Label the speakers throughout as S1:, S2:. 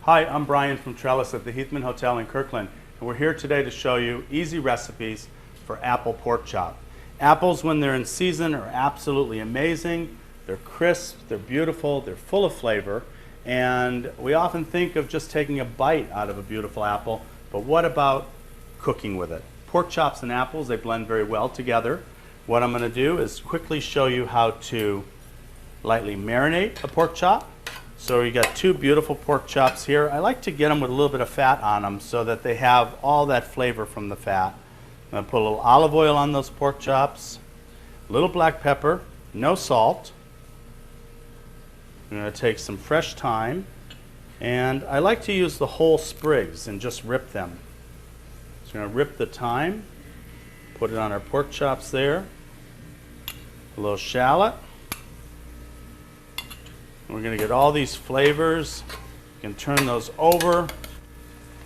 S1: Hi, I'm Brian from Trellis at the Heathman Hotel in Kirkland, and we're here today to show you easy recipes for apple pork chop. Apples, when they're in season, are absolutely amazing. They're crisp, they're beautiful, they're full of flavor, and we often think of just taking a bite out of a beautiful apple, but what about cooking with it? Pork chops and apples, they blend very well together. What I'm going to do is quickly show you how to lightly marinate a pork chop. So you got two beautiful pork chops here. I like to get them with a little bit of fat on them so that they have all that flavor from the fat. I'm going to put a little olive oil on those pork chops, a little black pepper, no salt. I'm going to take some fresh thyme, and I like to use the whole sprigs and just rip them. So I'm going to rip the thyme, put it on our pork chops there, a little shallot. We're going to get all these flavors. You can turn those over.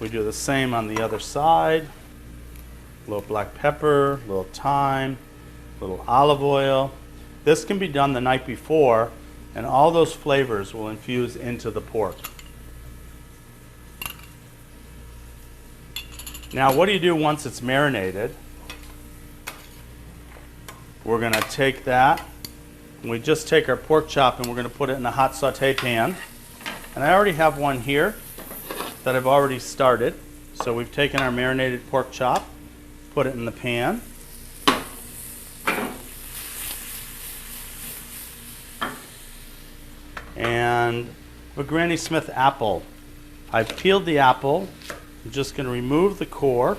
S1: We do the same on the other side. A little black pepper, a little thyme, a little olive oil. This can be done the night before, and all those flavors will infuse into the pork. Now, what do you do once it's marinated? We're going to take that. We just take our pork chop and we're going to put it in a hot saute pan. And I already have one here that I've already started. So we've taken our marinated pork chop, put it in the pan. And a Granny Smith apple. I've peeled the apple. I'm just going to remove the core.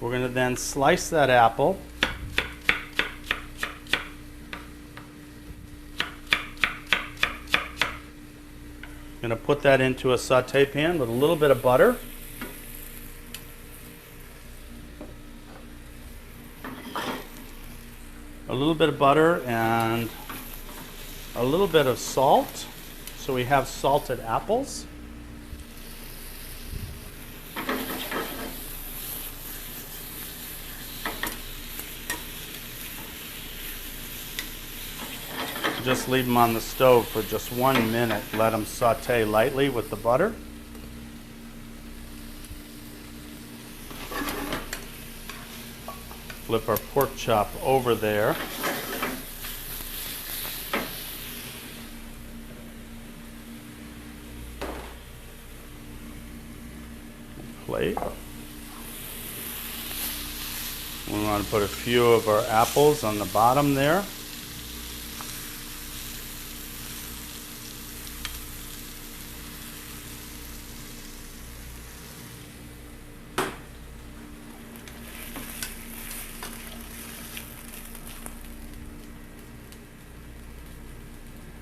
S1: We're going to then slice that apple. I'm going to put that into a saute pan with a little bit of butter. A little bit of butter and a little bit of salt. So we have salted apples. Just leave them on the stove for just 1 minute. Let them saute lightly with the butter. Flip our pork chop over there. Plate. We want to put a few of our apples on the bottom there.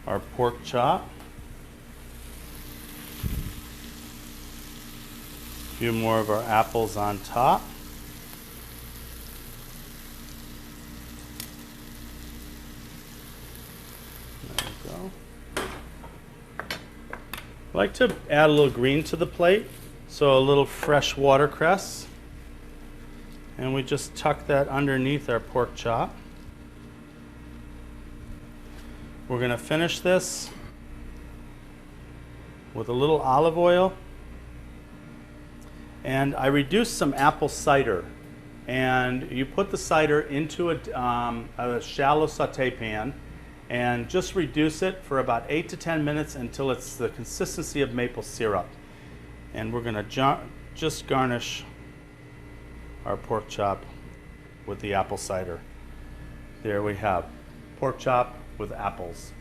S1: Our pork chop, a few more of our apples on top. There we go. I like to add a little green to the plate, so a little fresh watercress, and we just tuck that underneath our pork chop. We're going to finish this with a little olive oil, and I reduced some apple cider, and you put the cider into a shallow saute pan and just reduce it for about 8 to 10 minutes until it's the consistency of maple syrup. And we're going to just garnish our pork chop with the apple cider. There we have pork chop with apples.